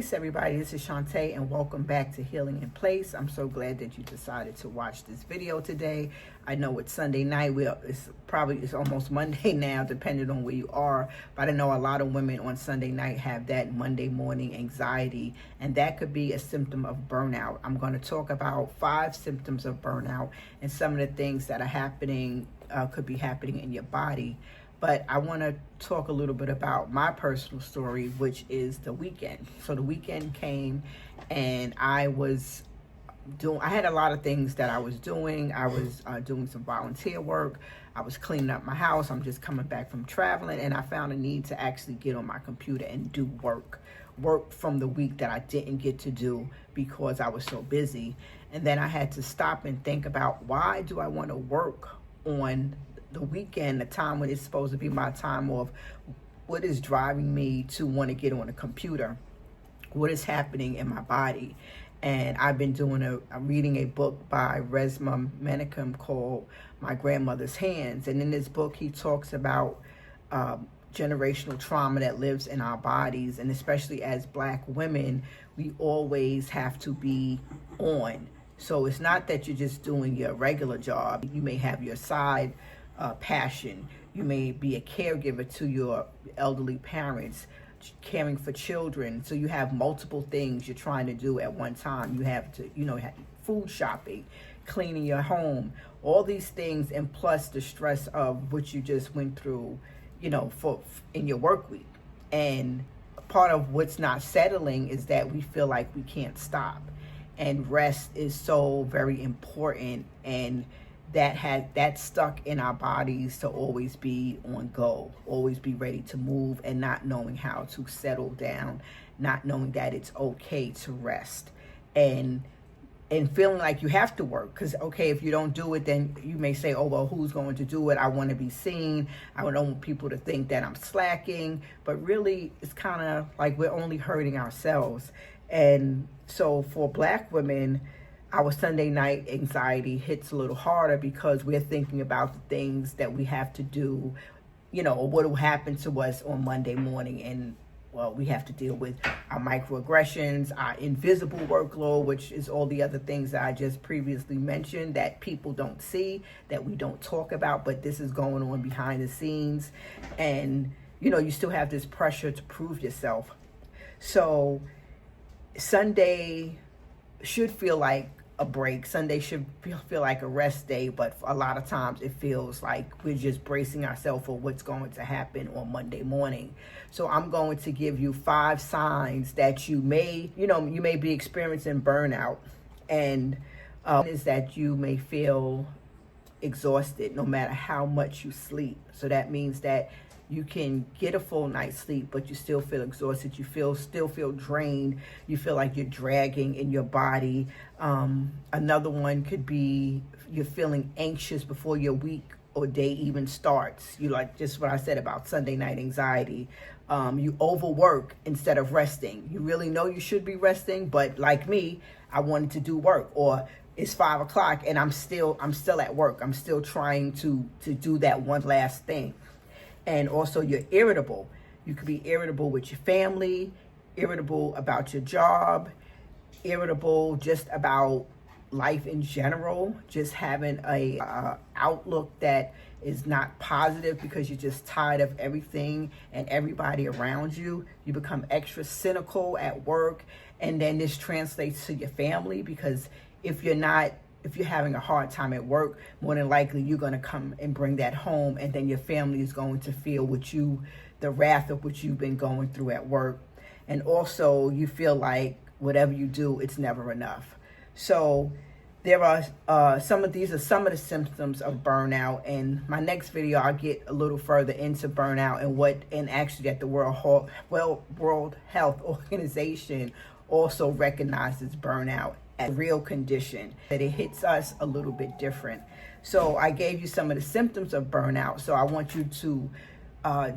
Peace, everybody. This is Shantae, and welcome back to Healing in Place. I'm so glad that you decided to watch this video today. I know it's Sunday night. It's almost Monday now, depending on where you are. But I know a lot of women on Sunday night have that Monday morning anxiety, and that could be a symptom of burnout. I'm going to talk about 5 symptoms of burnout and some of the things that are happening, could be happening in your body. But I want to talk a little bit about my personal story, which is the weekend. So the weekend came and I had a lot of things that I was doing. I was doing some volunteer work. I was cleaning up my house. I'm just coming back from traveling, and I found a need to actually get on my computer and do work from the week that I didn't get to do because I was so busy. And then I had to stop and think about, why do I want to work on the weekend, the time when it's supposed to be my time off? What is driving me to want to get on a computer? What is happening in my body? And I've been I'm reading a book by Resma Menakem called My Grandmother's Hands. And in this book, he talks about generational trauma that lives in our bodies. And especially as Black women, we always have to be on. So it's not that you're just doing your regular job. You may have your side passion. You may be a caregiver to your elderly parents, caring for children. So you have multiple things you're trying to do at one time. You have to, have food shopping, cleaning your home, all these things, and plus the stress of what you just went through, in your work week. And part of what's not settling is that we feel like we can't stop. And rest is so very important, and that's stuck in our bodies to always be on go, always be ready to move, and not knowing how to settle down, not knowing that it's okay to rest, and feeling like you have to work. Because if you don't do it, then you may say, oh well, who's going to do it? I want to be seen. I don't want people to think that I'm slacking. But really, it's kind of like we're only hurting ourselves. And so for Black women, our Sunday night anxiety hits a little harder because we're thinking about the things that we have to do, or what will happen to us on Monday morning. And we have to deal with our microaggressions, our invisible workload, which is all the other things that I just previously mentioned that people don't see, that we don't talk about, but this is going on behind the scenes. And, you still have this pressure to prove yourself. So Sunday should feel like a break. Sunday should feel like a rest day, but a lot of times it feels like we're just bracing ourselves for what's going to happen on Monday morning. So I'm going to give you 5 signs that you may be experiencing burnout, and is that you may feel exhausted no matter how much you sleep. So that means that you can get a full night's sleep, but you still feel exhausted. You still feel drained. You feel like you're dragging in your body. Another one could be you're feeling anxious before your week or day even starts. You like just what I said about Sunday night anxiety. You overwork instead of resting. You really know you should be resting, but like me, I wanted to do work. Or it's 5 o'clock and I'm still at work. I'm still trying to do that one last thing. And also you're irritable. You could be irritable with your family, irritable about your job, irritable just about life in general, just having a outlook that is not positive because you're just tired of everything and everybody around you. You become extra cynical at work, and then this translates to your family, because if you're having a hard time at work, more than likely you're going to come and bring that home, and then your family is going to feel the wrath of what you've been going through at work. And also you feel like whatever you do, it's never enough. So there are some of the symptoms of burnout. And my next video, I'll get a little further into burnout and actually that the World Health Organization also recognizes burnout as a real condition, that it hits us a little bit different. So I gave you some of the symptoms of burnout. So I want you to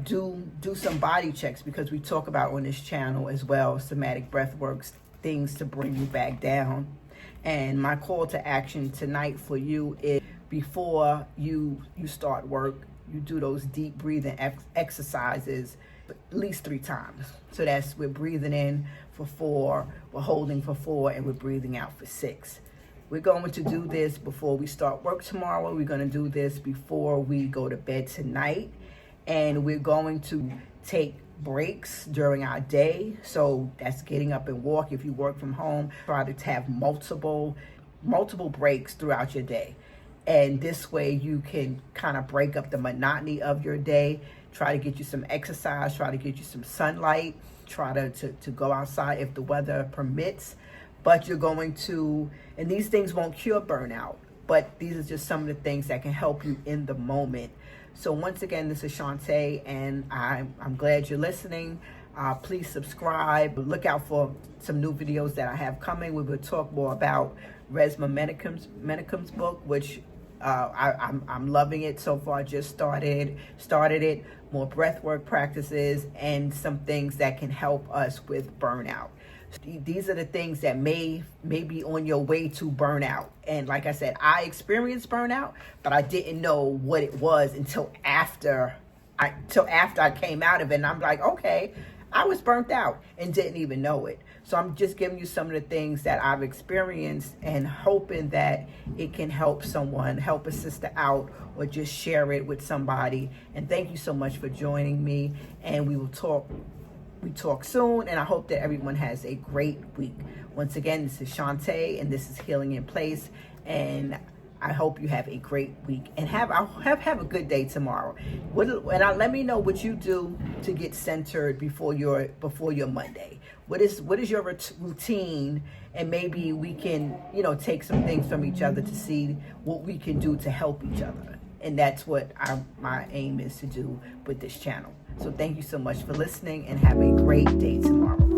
do some body checks, because we talk about on this channel as well, somatic breath works, things to bring you back down. And my call to action tonight for you is, before you start work, you do those deep breathing exercises at least 3 times. So we're breathing in for 4, we're holding for 4, and we're breathing out for 6. We're going to do this before we start work tomorrow. We're going to do this before we go to bed tonight. And we're going to take breaks during our day. So that's getting up and walk. If you work from home, try to have multiple breaks throughout your day. And this way you can kind of break up the monotony of your day. Try to get you some exercise, try to get you some sunlight, try to go outside if the weather permits. But you're going to, and these things won't cure burnout, but these are just some of the things that can help you in the moment. So once again, this is Shantae, and I'm glad you're listening. Please subscribe. Look out for some new videos that I have coming. We will talk more about Resmaa Menakem's book, which I'm loving it so far. Just started it. More breathwork practices and some things that can help us with burnout. These are the things that may be on your way to burnout. And like I said, I experienced burnout, but I didn't know what it was until after I came out of it. And I'm like, okay, I was burnt out and didn't even know it. So I'm just giving you some of the things that I've experienced and hoping that it can help someone, help a sister out, or just share it with somebody. And thank you so much for joining me. And we talk soon, and I hope that everyone has a great week. Once again, this is Shantae, and this is Healing in Place, and I hope you have a great week, and have a good day tomorrow. Let me know what you do to get centered before your Monday. What is your routine, and maybe we can take some things from each other to see what we can do to help each other. And that's what my aim is to do with this channel. So thank you so much for listening, and have a great day tomorrow.